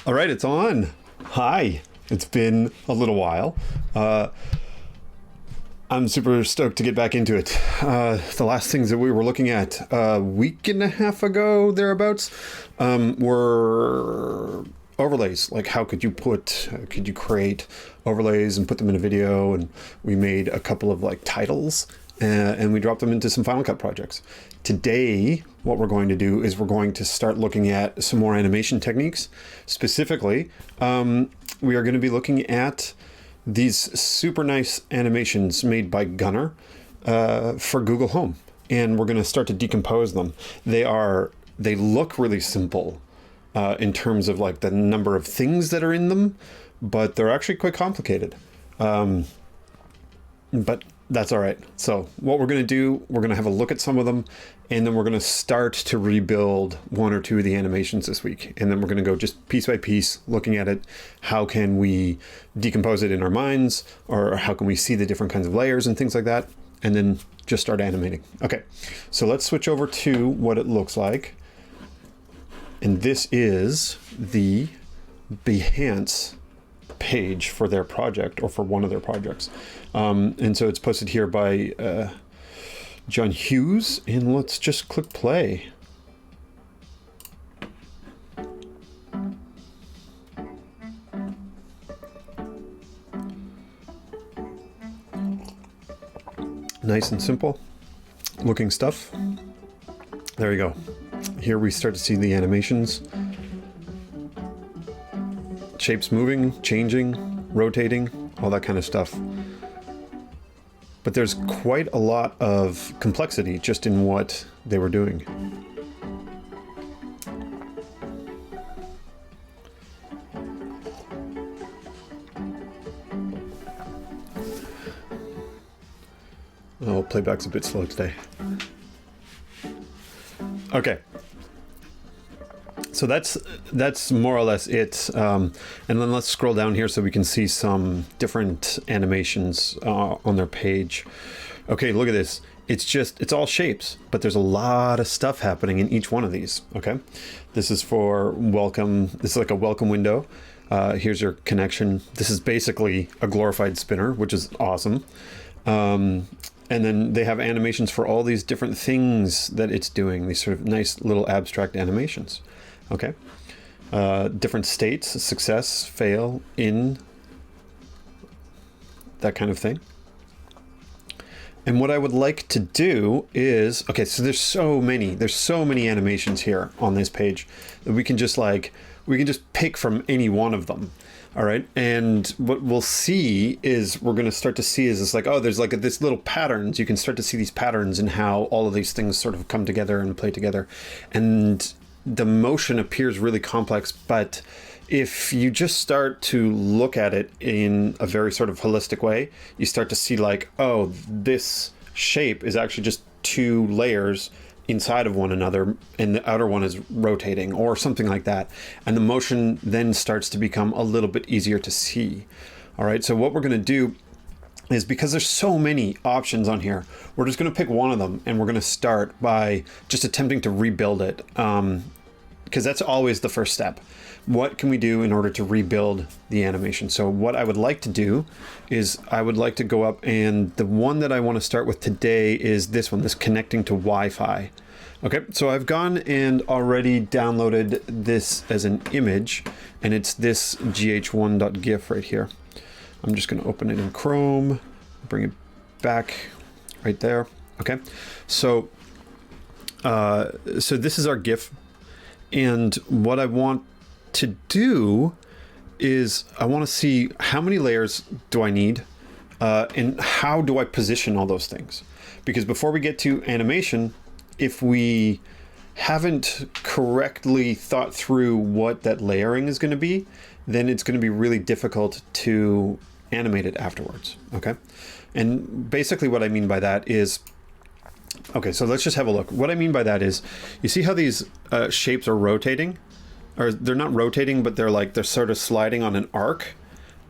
All right, it's on. Hi. It's been a little while. I'm super stoked to get back into it. The last things that we were looking at a week and a half ago, thereabouts, were overlays. Like how could you create overlays and put them in a video? And we made a couple of like titles and we dropped them into some Final Cut projects. Today, what we're going to do is we're going to start looking at some more animation techniques. Specifically, we are going to be looking at these super nice animations made by Gunner for Google Home. And we're going to start to decompose them. They look really simple in terms of like the number of things that are in them, but they're actually quite complicated. But that's all right. So what we're going to do, we're going to have a look at some of them, and then we're going to start to rebuild one or two of the animations this week. And then we're going to go just piece by piece, looking at it. How can we decompose it in our minds, or how can we see the different kinds of layers and things like that, and then just start animating. Okay, so let's switch over to what it looks like. And this is the Behance page for their project, or for one of their projects. And so it's posted here by John Hughes, and let's just click play. Nice and simple looking stuff. There you go. Here we start to see the animations. Shapes moving, changing, rotating, all that kind of stuff. But there's quite a lot of complexity just in what they were doing. Oh, playback's a bit slow today. Okay. So that's more or less it. And then let's scroll down here so we can see some different animations on their page. Okay, look at this. It's all shapes, but there's a lot of stuff happening in each one of these. Okay, this is for welcome. This is like a welcome window. Here's your connection. This is basically a glorified spinner, which is awesome. And then they have animations for all these different things that it's doing. These sort of nice little abstract animations. Okay, different states, success, fail, in, that kind of thing. And what I would like to do is, okay, so there's so many animations here on this page that we can just pick from any one of them. All right, and what we'll see is we're going to start to see is it's like, oh, there's like this little patterns. You can start to see these patterns and how all of these things sort of come together and play together. And the motion appears really complex, but if you just start to look at it in a very sort of holistic way, you start to see like, oh, this shape is actually just two layers inside of one another, and the outer one is rotating or something like that. And the motion then starts to become a little bit easier to see. All right, so what we're going to do is, because there's so many options on here, we're just going to pick one of them, and we're going to start by just attempting to rebuild it, because that's always the first step. What can we do in order to rebuild the animation? So what I would like to do is I would like to go up, and the one that I want to start with today is this one, this connecting to Wi-Fi. Okay, so I've gone and already downloaded this as an image, and it's this gh1.gif right here. I'm just going to open it in Chrome, bring it back right there. Okay, so this is our GIF, and what I want to do is I want to see how many layers do I need, and how do I position all those things. Because before we get to animation, if we haven't correctly thought through what that layering is going to be, then it's going to be really difficult to animate it afterwards. Okay, and basically what I mean by that is, okay, so let's just have a look. What I mean by that is, you see how these shapes are rotating? Or they're not rotating, but they're sort of sliding on an arc.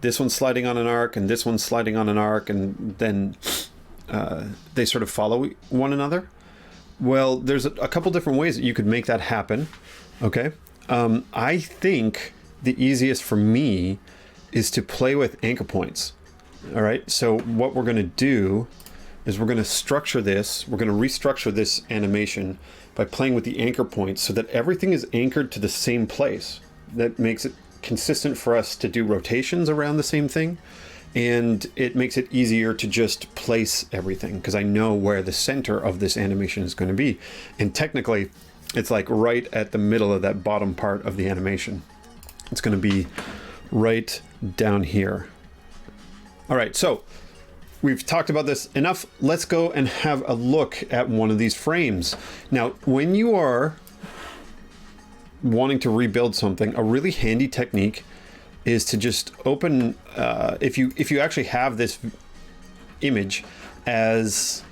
This one's sliding on an arc, and this one's sliding on an arc, and then they sort of follow one another. Well, there's a couple different ways that you could make that happen. Okay, I think the easiest for me is to play with anchor points. All right, so what we're going to do is we're going to structure this, we're going to restructure this animation by playing with the anchor points so that everything is anchored to the same place. That makes it consistent for us to do rotations around the same thing, and it makes it easier to just place everything because I know where the center of this animation is going to be. And technically, it's like right at the middle of that bottom part of the animation. It's going to be right down here. All right, so we've talked about this enough. Let's go and have a look at one of these frames. Now, when you are wanting to rebuild something, a really handy technique is to just open, if you actually have this image as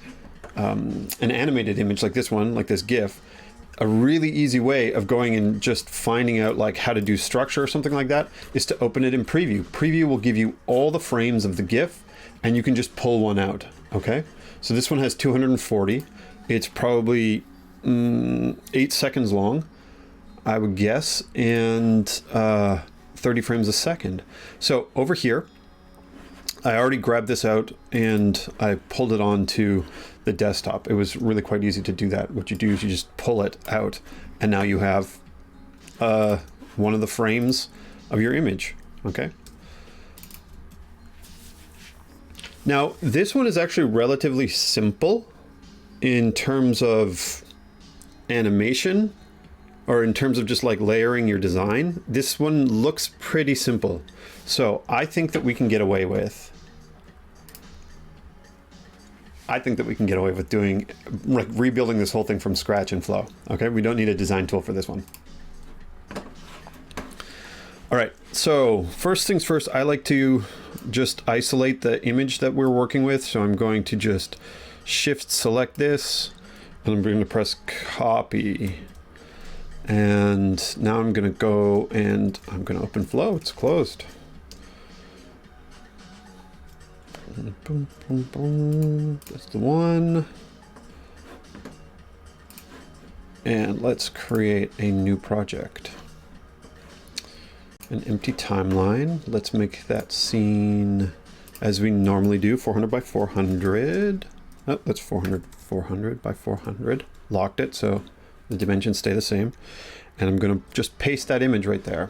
an animated image like this one, like this GIF, a really easy way of going and just finding out like how to do structure or something like that is to open it in preview. Preview will give you all the frames of the GIF and you can just pull one out. Okay, so this one has 240. It's probably 8 seconds long, I would guess, and 30 frames a second. So over here, I already grabbed this out and I pulled it onto the desktop. It was really quite easy to do that. What you do is you just pull it out and now you have one of the frames of your image. Okay. Now this one is actually relatively simple in terms of animation, or in terms of just like layering your design. This one looks pretty simple. So I think that we can get away with doing, like, rebuilding this whole thing from scratch in Flow. Okay, we don't need a design tool for this one. All right, so first things first, I like to just isolate the image that we're working with. So I'm going to just shift select this, and I'm going to press copy. And now I'm going to go and I'm going to open Flow. It's closed. Boom, boom, boom. That's the one. And let's create a new project. An empty timeline. Let's make that scene as we normally do, 400 by 400. Oh, that's 400 by 400. Locked it, so the dimensions stay the same. And I'm going to just paste that image right there.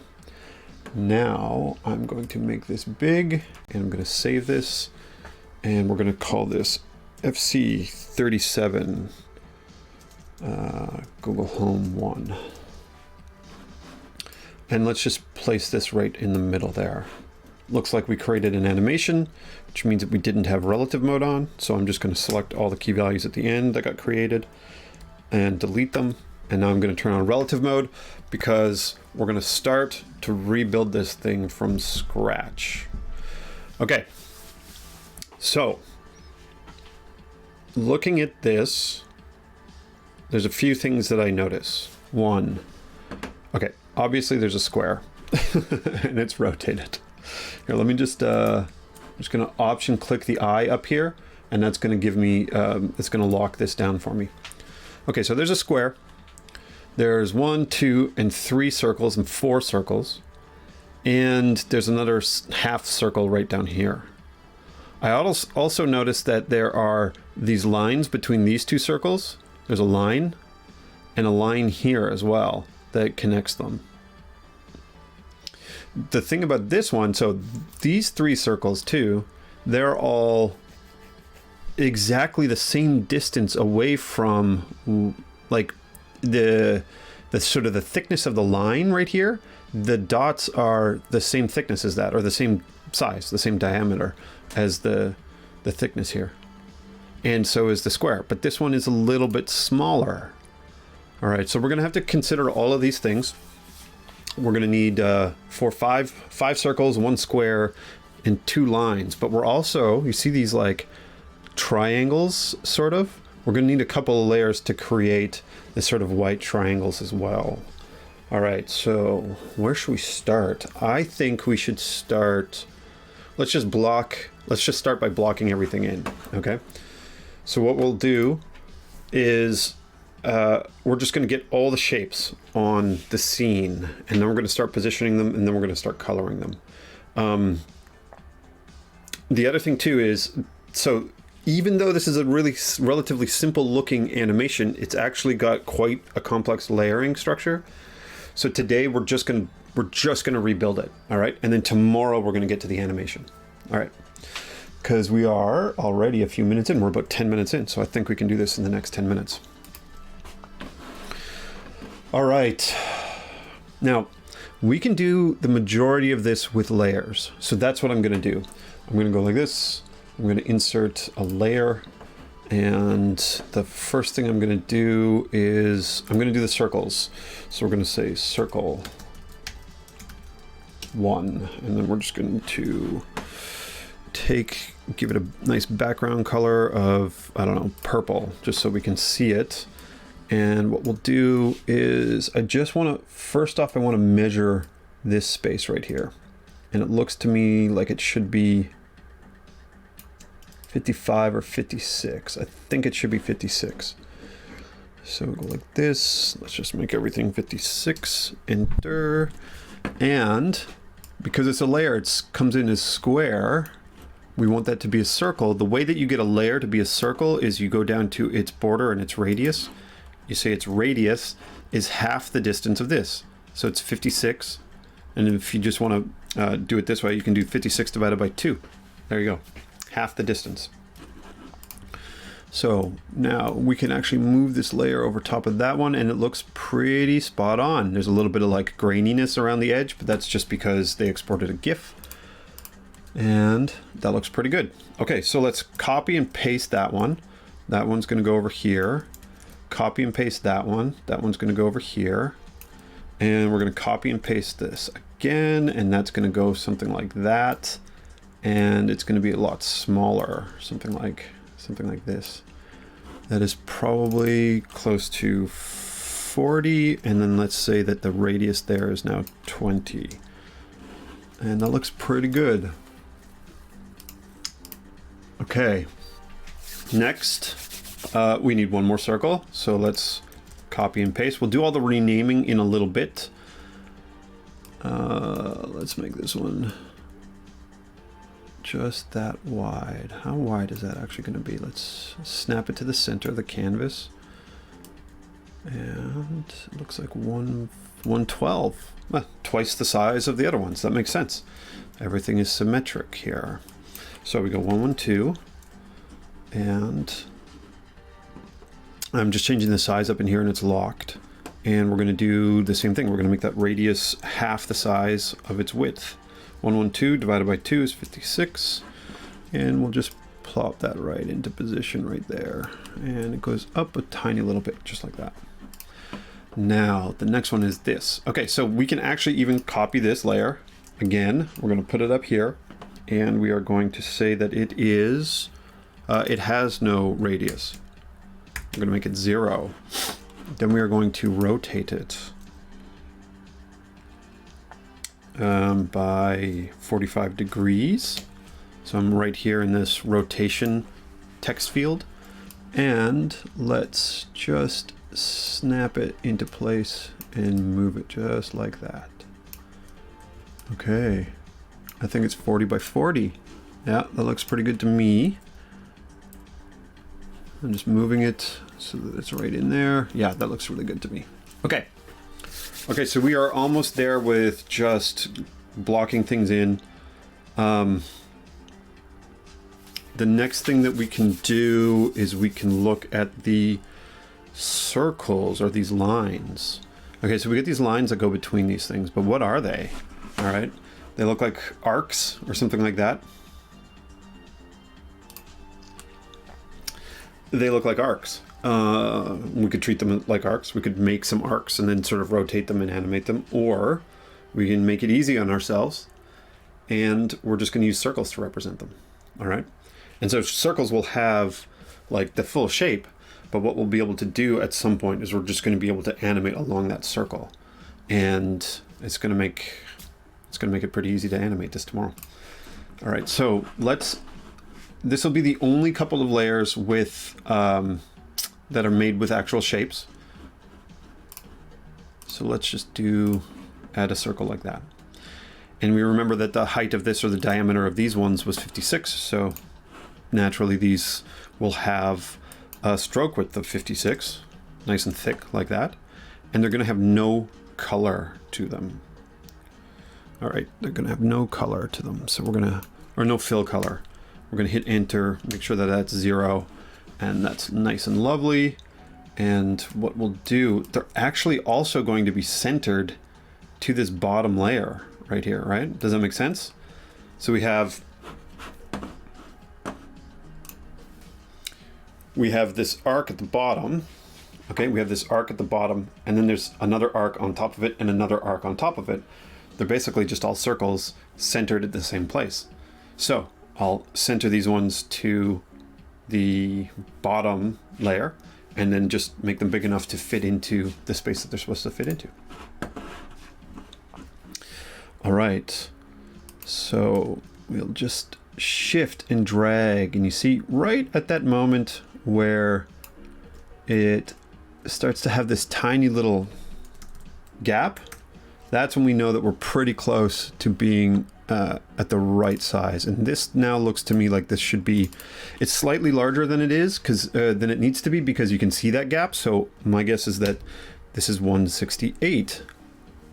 Now I'm going to make this big and I'm going to save this. And we're going to call this FC37 Google Home 1. And let's just place this right in the middle there. Looks like we created an animation, which means that we didn't have relative mode on. So I'm just going to select all the key values at the end that got created and delete them. And now I'm going to turn on relative mode because we're going to start to rebuild this thing from scratch. Okay. So, looking at this, there's a few things that I notice. One, okay, obviously there's a square and it's rotated. Here, let me just, I'm just going to option click the eye up here, and that's going to give me, it's going to lock this down for me. Okay, so there's a square. There's 1, 2, and 3 circles and 4 circles. And there's another half circle right down here. I also noticed that there are these lines between these 2 circles. There's a line and a line here as well that connects them. The thing about this one, so these 3 circles too, they're all exactly the same distance away from, like, the sort of the thickness of the line right here. The dots are the same thickness as that, or the same size, the same diameter as the thickness here. And so is the square, but this one is a little bit smaller. All right, so we're gonna have to consider all of these things. We're gonna need five circles, 1 square, and 2 lines. But we're also, you see these like triangles, sort of? We're gonna need a couple of layers to create this sort of white triangles as well. All right, so where should we start? I think we should start, let's just start by blocking everything in, okay? So what we'll do is we're just going to get all the shapes on the scene, and then we're going to start positioning them, and then we're going to start coloring them. The other thing too is, so even though this is a really relatively simple looking animation, it's actually got quite a complex layering structure. So today we're just going to rebuild it. All right. And then tomorrow we're going to get to the animation. All right. Because we are already a few minutes in. We're about 10 minutes in. So I think we can do this in the next 10 minutes. All right. Now we can do the majority of this with layers. So that's what I'm going to do. I'm going to go like this. I'm going to insert a layer. And the first thing I'm going to do is I'm going to do the circles. So we're going to say circle 1, and then we're just going to give it a nice background color of, I don't know, purple, just so we can see it. And what we'll do is I just want to, first off, I want to measure this space right here. And it looks to me like it should be 55 or 56. I think it should be 56. So we'll go like this. Let's just make everything 56. Enter. And because it's a layer, it comes in as square. We want that to be a circle. The way that you get a layer to be a circle is you go down to its border and its radius. You say its radius is half the distance of this. So it's 56. And if you just want to do it this way, you can do 56 divided by 2. There you go. Half the distance. So now we can actually move this layer over top of that one, and it looks pretty spot on. There's a little bit of like graininess around the edge, but that's just because they exported a GIF. And that looks pretty good. Okay, so let's copy and paste that one. That one's going to go over here. Copy and paste that one. That one's going to go over here. And we're going to copy and paste this again, and that's going to go something like that. And it's going to be a lot smaller, something like this. That is probably close to 40, and then let's say that the radius there is now 20. And that looks pretty good. Okay, next we need one more circle, so let's copy and paste. We'll do all the renaming in a little bit. Let's make this one just that wide. How wide is that actually going to be? Let's snap it to the center of the canvas. And it looks like 112. Twice the size of the other ones. That makes sense. Everything is symmetric here. So we go 112. And I'm just changing the size up in here, and it's locked. And we're going to do the same thing. We're going to make that radius half the size of its width. 112 divided by 2 is 56, and we'll just plop that right into position right there, and it goes up a tiny little bit, just like that. Now the next one is this. Okay, so we can actually even copy this layer again. We're going to put it up here, and we are going to say that it is it has no radius. We're going to make it 0. Then we are going to rotate it by 45 degrees. So I'm right here in this rotation text field, and let's just snap it into place and move it just like that. Okay, I think it's 40 by 40. Yeah, that looks pretty good to me. I'm just moving it so that it's right in there. Yeah, that looks really good to me. Okay. Okay, so we are almost there with just blocking things in. The next thing that we can do is we can look at the circles, or these lines. Okay, so we get these lines that go between these things, but what are they? All right, they look like arcs or something like that. They look like arcs. We could treat them like arcs. We could make some arcs and then sort of rotate them and animate them, or we can make it easy on ourselves and we're just going to use circles to represent them. All right. And so circles will have like the full shape, but what we'll be able to do at some point is we're just going to be able to animate along that circle, and it's going to make it pretty easy to animate this tomorrow. All right. So this will be the only couple of layers with that are made with actual shapes. So let's just add a circle like that. And we remember that the height of this, or the diameter of these ones, was 56. So naturally these will have a stroke width of 56, nice and thick like that. And they're going to have no color to them. All right, they're going to have no color to them. So we're going to, or no fill color. We're going to hit enter, make sure that that's 0, and that's nice and lovely. And what we'll do, they're actually also going to be centered to this bottom layer right here, right? Does that make sense? So we have this arc at the bottom. Okay, we have this arc at the bottom, and then there's another arc on top of it and another arc on top of it. They're basically just all circles centered at the same place. So I'll center these ones to the bottom layer, and then just make them big enough to fit into the space that they're supposed to fit into. All right, so we'll just shift and drag, and you see right at that moment where it starts to have this tiny little gap, that's when we know that we're pretty close to being at the right size. And this now looks to me like this should be, it's slightly larger than it is, because than it needs to be, because you can see that gap. So my guess is that this is 168,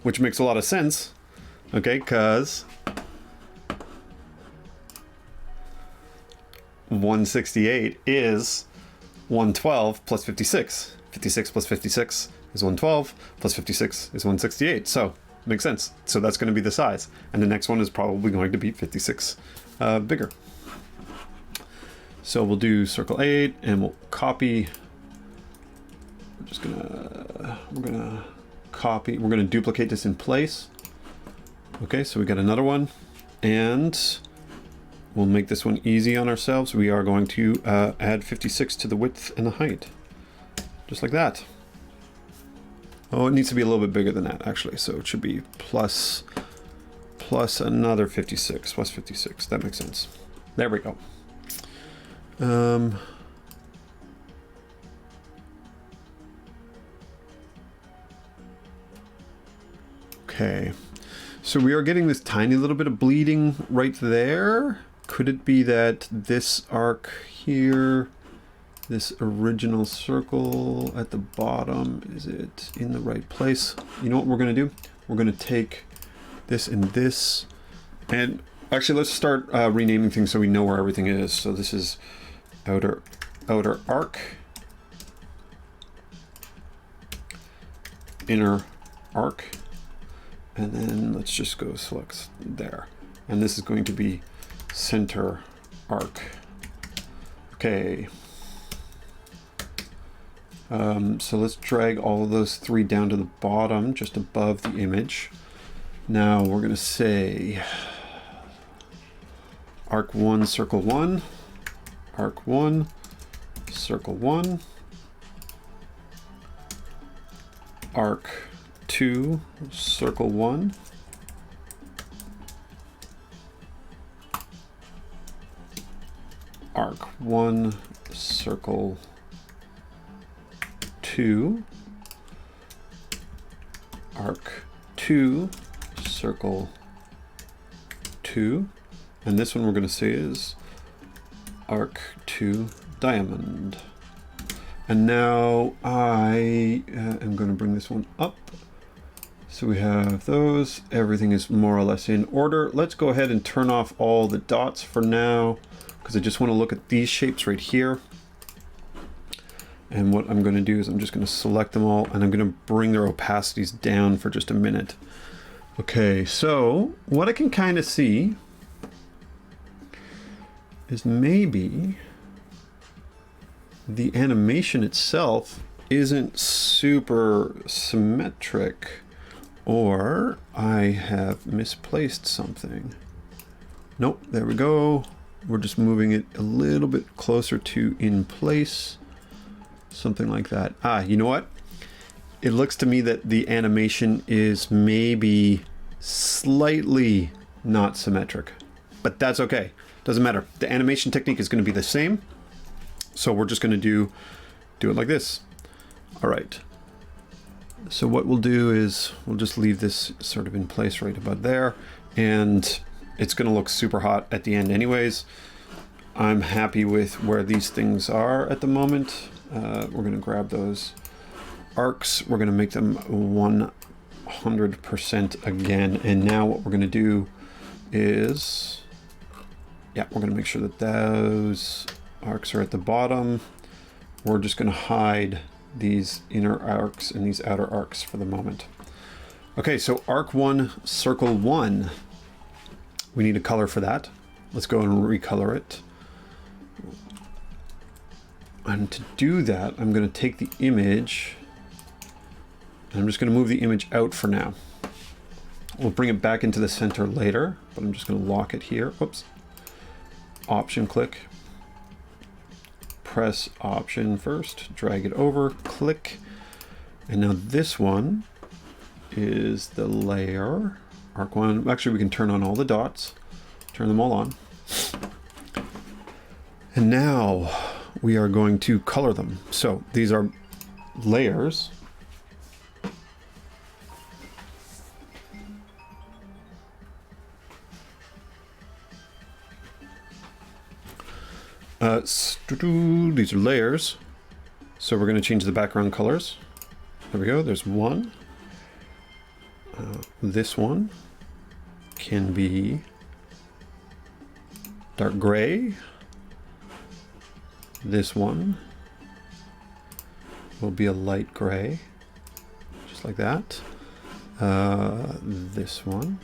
which makes a lot of sense. Okay, because 168 is 112 plus 56. 56 plus 56 is 112, plus 56 is 168. So makes sense. So that's going to be the size. And the next one is probably going to be 56 bigger. So we'll do circle 8, and we'll copy. We're gonna copy, we're gonna duplicate this in place. Okay, so we got another one, and we'll make this one easy on ourselves. We are going to add 56 to the width and the height, just like that. Oh, it needs to be a little bit bigger than that, actually. So it should be plus another 56, plus 56. That makes sense. There we go. Okay. So we are getting this tiny little bit of bleeding right there. Could it be that this arc here, this original circle at the bottom, is it in the right place? You know what we're going to do? We're going to take this and this, and actually let's start renaming things so we know where everything is. So this is outer arc, inner arc, and then let's just go select there. And this is going to be center arc. Okay. So let's drag all of those three down to the bottom, just above the image. Now we're going to say arc 1, circle 1, arc 1, circle 1, arc 2, circle 1, arc 1, circle 2, arc 2, circle 2, and this one we're going to say is arc 2, diamond. And now I am going to bring this one up. So we have those, everything is more or less in order. Let's go ahead and turn off all the dots for now, because I just want to look at these shapes right here. And what I'm going to do is I'm just going to select them all, and I'm going to bring their opacities down for just a minute. Okay, so what I can kind of see is maybe the animation itself isn't super symmetric, or I have misplaced something. Nope, there we go. We're just moving it a little bit closer to in place. Something like that. Ah, you know what? It looks to me that the animation is maybe slightly not symmetric, but that's okay. Doesn't matter. The animation technique is going to be the same. So we're just going to do it like this. All right. So what we'll do is we'll just leave this sort of in place right about there, and it's going to look super hot at the end anyways. I'm happy with where these things are at the moment. We're going to grab those arcs. We're going to make them 100% again. And now what we're going to do is, yeah, we're going to make sure that those arcs are at the bottom. We're just going to hide these inner arcs and these outer arcs for the moment. Okay, so arc 1, circle 1. We need a color for that. Let's go and recolor it. And to do that, I'm going to take the image, and I'm just going to move the image out for now. We'll bring it back into the center later, but I'm just going to lock it here. Whoops. Option click. Press Option first, drag it over, click. And now this one is the layer. Arc 1. Actually, we can turn on all the dots. Turn them all on. And now we are going to color them. So these are layers. These are layers. So we're going to change the background colors. There we go. There's one. This one can be dark gray. This one will be a light gray, just like that. This one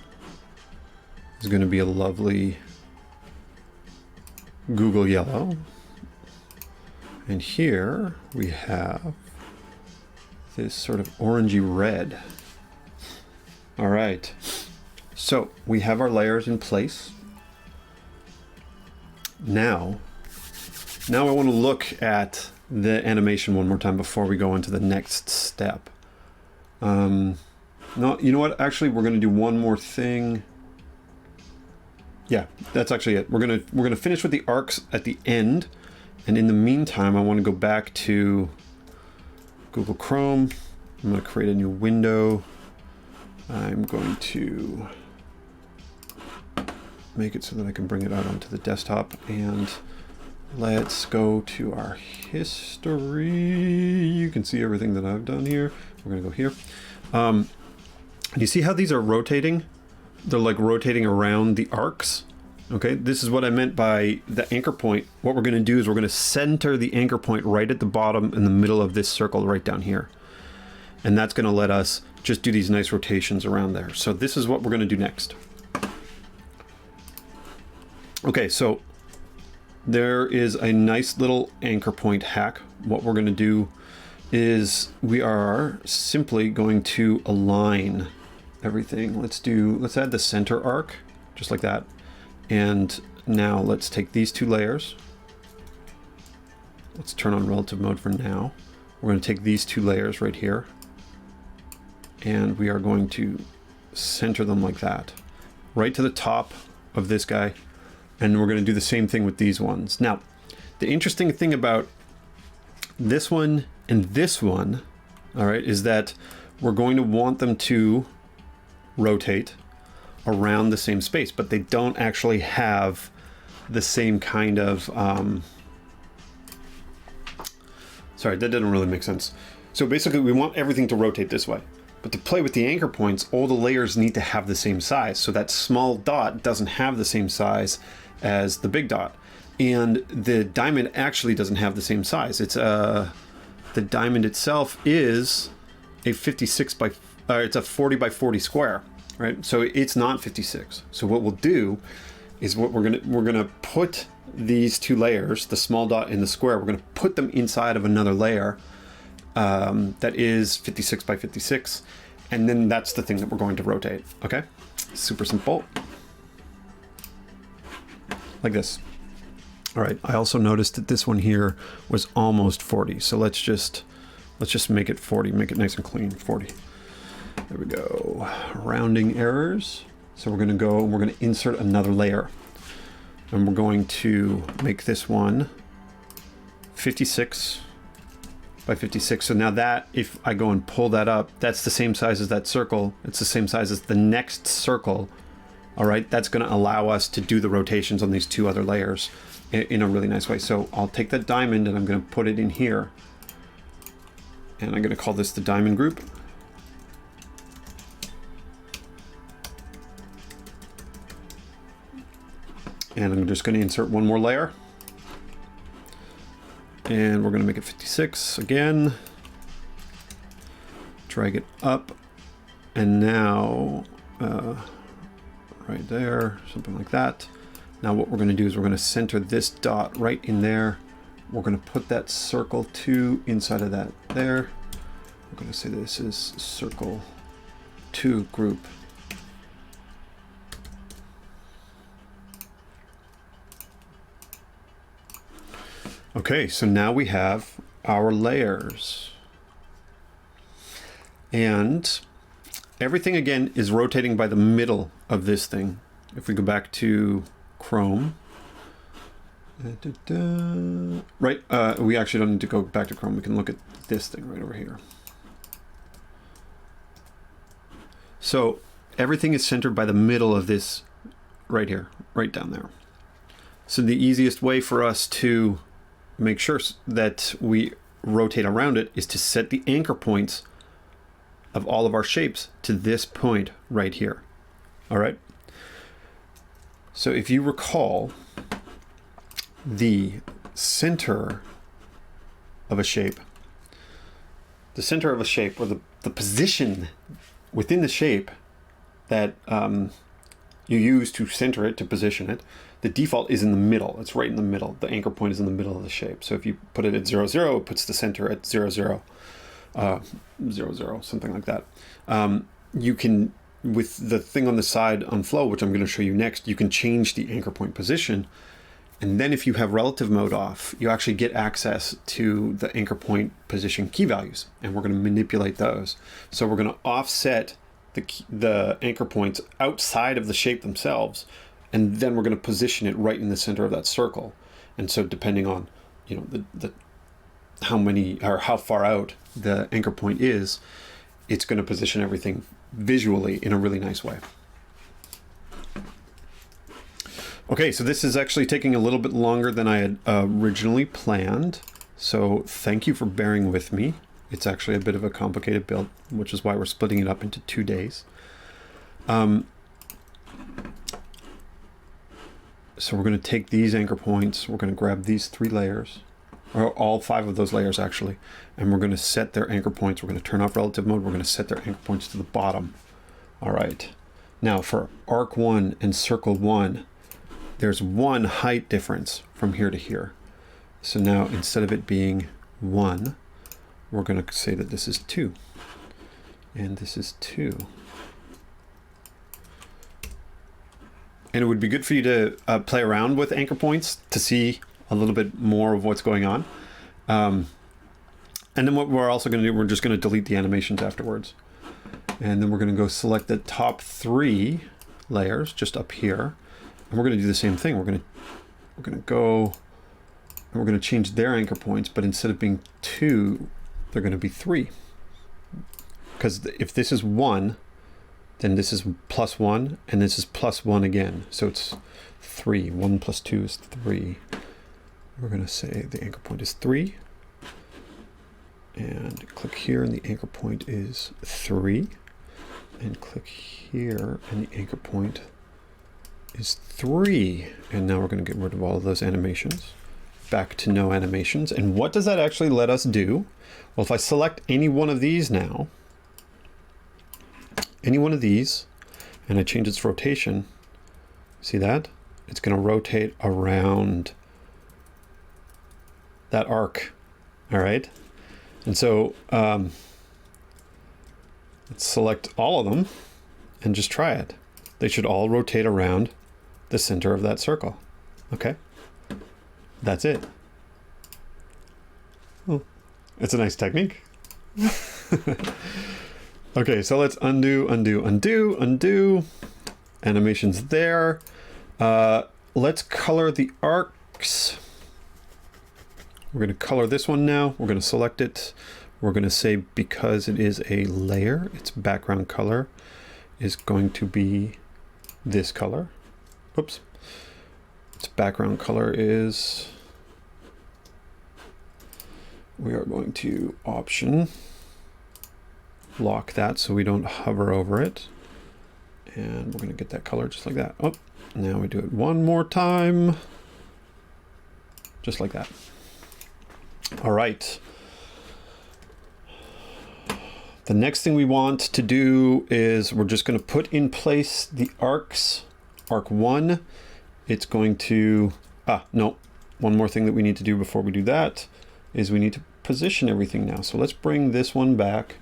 is going to be a lovely Google yellow. And here we have this sort of orangey red. All right, so we have our layers in place. Now I want to look at the animation one more time before we go into the next step. No, you know what? Actually, we're going to do one more thing. Yeah, that's actually it. We're gonna finish with the arcs at the end, and in the meantime, I want to go back to Google Chrome. I'm going to create a new window. I'm going to make it so that I can bring it out onto the desktop, and let's go to our history. You can see everything that I've done here. We're going to go here. You see how these are rotating? They're like rotating around the arcs. Okay, this is what I meant by the anchor point. What we're going to do is we're going to center the anchor point right at the bottom in the middle of this circle right down here. And that's going to let us just do these nice rotations around there. So this is what we're going to do next. Okay, so there is a nice little anchor point hack. What we're going to do is we are simply going to align everything. Let's add the center arc, just like that. And now let's take these two layers. Let's turn on relative mode for now. We're going to take these two layers right here, and we are going to center them like that, right to the top of this guy. And we're going to do the same thing with these ones. Now, the interesting thing about this one and this one, all right, is that we're going to want them to rotate around the same space, but they don't actually have the same kind of sorry, that didn't really make sense. So basically we want everything to rotate this way, but to play with the anchor points, all the layers need to have the same size. So that small dot doesn't have the same size as the big dot, and the diamond actually doesn't have the same size. It's the diamond itself is a 56 by it's a 40 by 40 square. Right, so it's not 56. So what we'll do is we're gonna put these two layers, the small dot and the square, we're gonna put them inside of another layer that is 56 by 56, and then that's the thing that we're going to rotate. Okay, super simple, like this. All right. I also noticed that this one here was almost 40, so let's just make it 40. Make it nice and clean. 40. There we go. Rounding errors. So we're going to go and we're going to insert another layer. And we're going to make this one 56 by 56. So now that, if I go and pull that up, that's the same size as that circle. It's the same size as the next circle. All right, that's going to allow us to do the rotations on these two other layers in a really nice way. So I'll take that diamond and I'm going to put it in here. And I'm going to call this the diamond group. And I'm just going to insert one more layer. And we're going to make it 56 again. Drag it up. And now, right there, something like that. Now what we're going to do is we're going to center this dot right in there. We're going to put that circle 2 inside of that there. We're going to say this is circle 2 group. Okay, so now we have our layers. And everything again is rotating by the middle of this thing. If we go back to Chrome, right, we actually don't need to go back to Chrome. We can look at this thing right over here. So everything is centered by the middle of this right here, right down there. So the easiest way for us to make sure that we rotate around it is to set the anchor points of all of our shapes to this point right here. All right. So if you recall, the center of a shape, or the position within the shape that you use to center it, to position it, the default is in the middle. It's right in the middle. The anchor point is in the middle of the shape. So if you put it at 0, 0, it puts the center at 0, 0, 0, 0, something like that. You can, with the thing on the side on flow, which I'm going to show you next, you can change the anchor point position. And then if you have relative mode off, you actually get access to the anchor point position key values. And we're going to manipulate those. So we're going to offset the anchor points outside of the shape themselves. And then we're going to position it right in the center of that circle. And so depending on, you know, the how many or how far out the anchor point is, it's going to position everything visually in a really nice way. Okay, so this is actually taking a little bit longer than I had originally planned. So thank you for bearing with me. It's actually a bit of a complicated build, which is why we're splitting it up into 2 days. So we're going to take these anchor points, we're going to grab these 3 layers, or all 5 of those layers actually, and we're going to set their anchor points. We're going to turn off relative mode. We're going to set their anchor points to the bottom. All right. Now for arc 1 and circle 1, there's 1 height difference from here to here. So now instead of it being 1, we're going to say that this is 2, and this is 2. And it would be good for you to play around with anchor points to see a little bit more of what's going on. And then what we're also going to do, we're just going to delete the animations afterwards. And then we're going to go select the top 3 layers just up here. And we're going to do the same thing. We're going to go and we're going to change their anchor points, but instead of being 2, they're going to be 3. Because if this is 1, then this is +1, and this is +1 again. So it's 3. 1 + 2 is 3. We're going to say the anchor point is 3. And click here, and the anchor point is 3. And click here, and the anchor point is 3. And now we're going to get rid of all of those animations. Back to no animations. And what does that actually let us do? Well, if I select any one of these now, any one of these, and I change its rotation, see that? It's going to rotate around that arc. All right. And so let's select all of them and just try it. They should all rotate around the center of that circle. Okay. That's it. Oh, it's a nice technique. Okay, so let's undo. Animations there. Let's color the arcs. We're going to color this one now. We're going to select it. We're going to say, because it is a layer, its background color is going to be this color. Oops. Its background color is, we are going to option lock that so we don't hover over it. And we're going to get that color just like that. Oh, now we do it one more time. Just like that. All right. The next thing we want to do is we're just going to put in place the arcs. Arc 1, it's going to, no, one more thing that we need to do before we do that is we need to position everything now. So let's bring this one back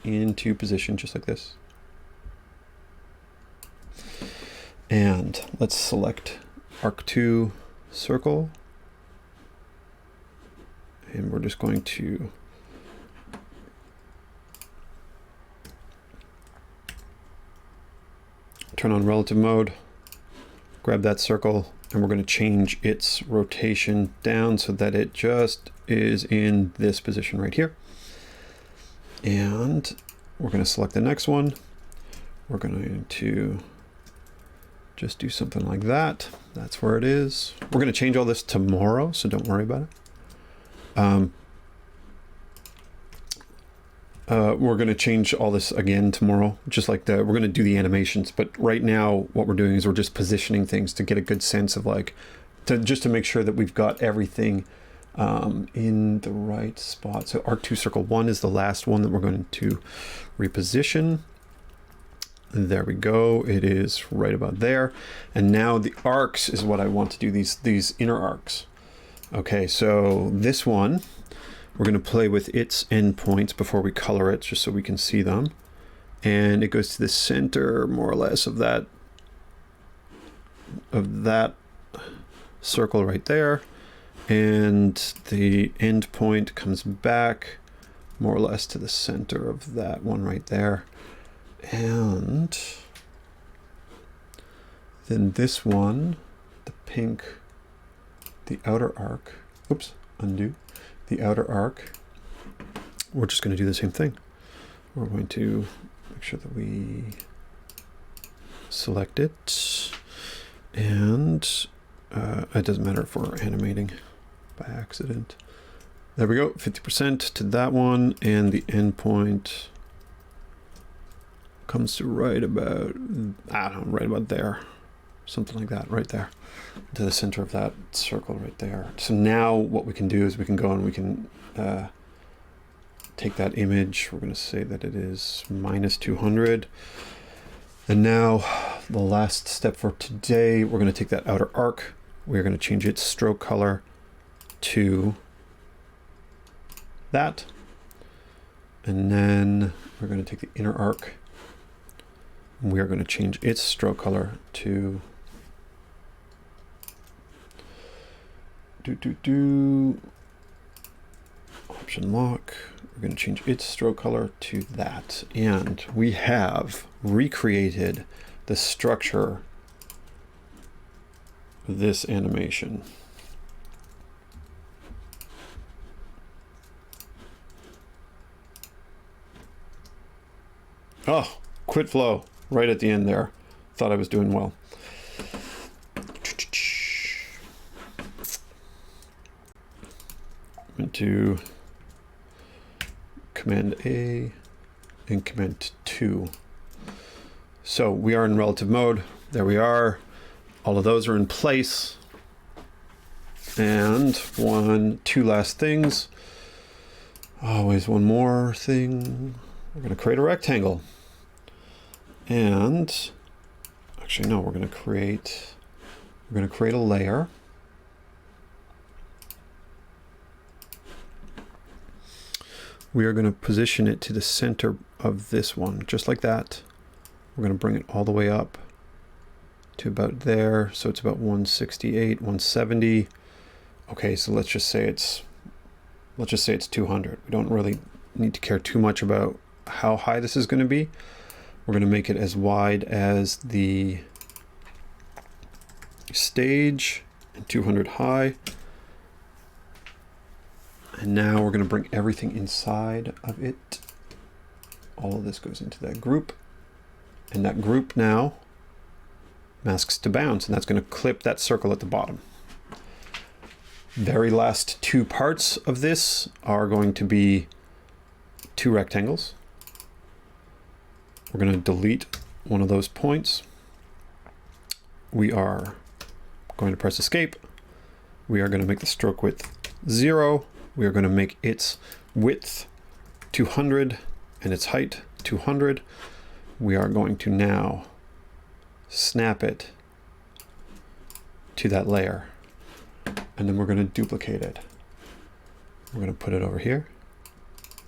into position just like this. And let's select arc 2 circle. And we're just going to turn on relative mode, grab that circle, and we're going to change its rotation down so that it just is in this position right here. And we're going to select the next one. We're going to just do something like that. That's where it is. We're going to change all this tomorrow, so don't worry about it. We're going to change all this again tomorrow, just like we're going to do the animations. But right now, what we're doing is we're just positioning things to get a good sense of just to make sure that we've got everything in the right spot. So arc 2 circle 1 is the last one that we're going to reposition. There we go. It is right about there. And now the arcs is what I want to do, these inner arcs. Okay, so this one, we're going to play with its endpoints before we color it, just so we can see them. And it goes to the center, more or less, of that circle right there. And the endpoint comes back more or less to the center of that one right there. And then this one, the pink, the outer arc, oops, undo, the outer arc, we're just going to do the same thing. We're going to make sure that we select it, and it doesn't matter if we're animating by accident. There we go, 50% to that one, and the endpoint comes to right about, I don't know, right about there. Something like that, right there, to the center of that circle right there. So now what we can do is we can go and we can take that image. We're going to say that it is -200. And now the last step for today, we're going to take that outer arc. We're going to change its stroke color to that. And then we're going to take the inner arc. And we are going to change its stroke color to option lock. We're going to change its stroke color to that. And we have recreated the structure of this animation. Oh, quit flow right at the end there. Thought I was doing well. Into Command A and Command 2. So we are in relative mode. There we are. All of those are in place. And two last things. Always one more thing. We're going to create a rectangle. And actually, no, we're going to create a layer. We are going to position it to the center of this one, just like that. We're going to bring it all the way up to about there. So it's about 168, 170. Okay, so let's just say it's 200. We don't really need to care too much about how high this is going to be. We're going to make it as wide as the stage and 200 high. And now we're going to bring everything inside of it. All of this goes into that group. And that group now masks to bounds, and that's going to clip that circle at the bottom. Very last two parts of this are going to be two rectangles. We're going to delete one of those points. We are going to press escape. We are going to make the stroke width 0. We are going to make its width 200 and its height 200. We are going to now snap it to that layer, and then we're going to duplicate it. We're going to put it over here.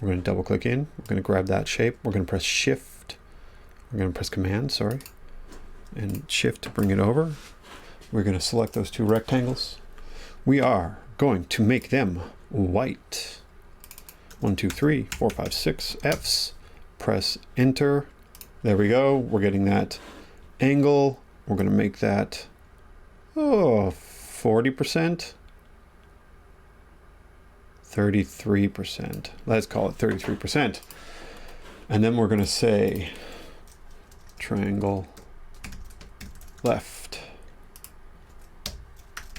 We're going to double click in. We're going to grab that shape. We're going to press shift. We're going to press command, sorry, and shift to bring it over. We're going to select those two rectangles. We are going to make them white. 1, 2, 3, 4, 5, 6 Fs. Press enter. There we go. We're getting that angle. We're going to make that 40%. 33%. Let's call it 33%. And then we're going to say triangle left,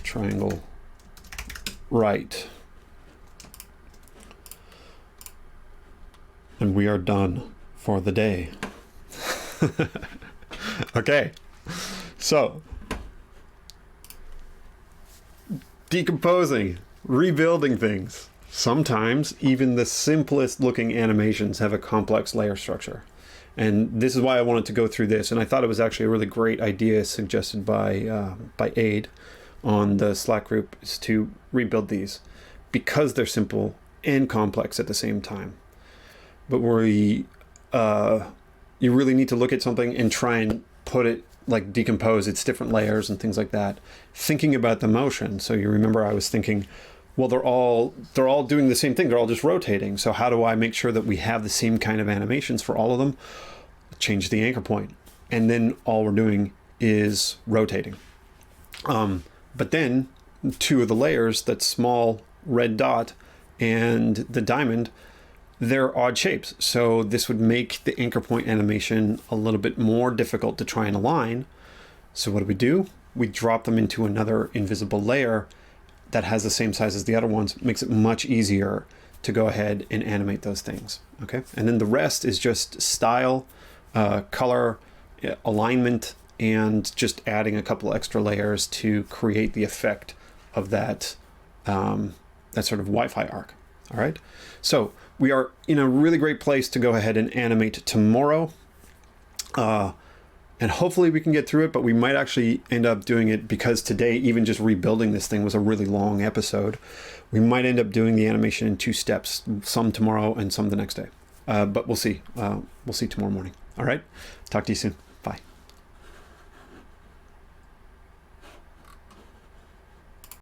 triangle right. And we are done for the day. Okay, so decomposing, rebuilding things. Sometimes even the simplest looking animations have a complex layer structure. And this is why I wanted to go through this. And I thought it was actually a really great idea suggested by Aid on the Slack group, is to rebuild these because they're simple and complex at the same time. But you really need to look at something and try and put it, like decompose its different layers and things like that, thinking about the motion. So you remember I was thinking, well, they're all doing the same thing. They're all just rotating. So how do I make sure that we have the same kind of animations for all of them? Change the anchor point. And then all we're doing is rotating. But then two of the layers, that small red dot and the diamond, they're odd shapes. So this would make the anchor point animation a little bit more difficult to try and align. So what do? We drop them into another invisible layer that has the same size as the other ones. Makes it much easier to go ahead and animate those things. Okay, and then the rest is just style, color, alignment, and just adding a couple extra layers to create the effect of that that sort of Wi-Fi arc. All right, so we are in a really great place to go ahead and animate tomorrow. And hopefully we can get through it, but we might actually end up doing it, because today, even just rebuilding this thing was a really long episode. We might end up doing the animation in 2 steps, some tomorrow and some the next day. But we'll see. We'll see tomorrow morning. All right. Talk to you soon.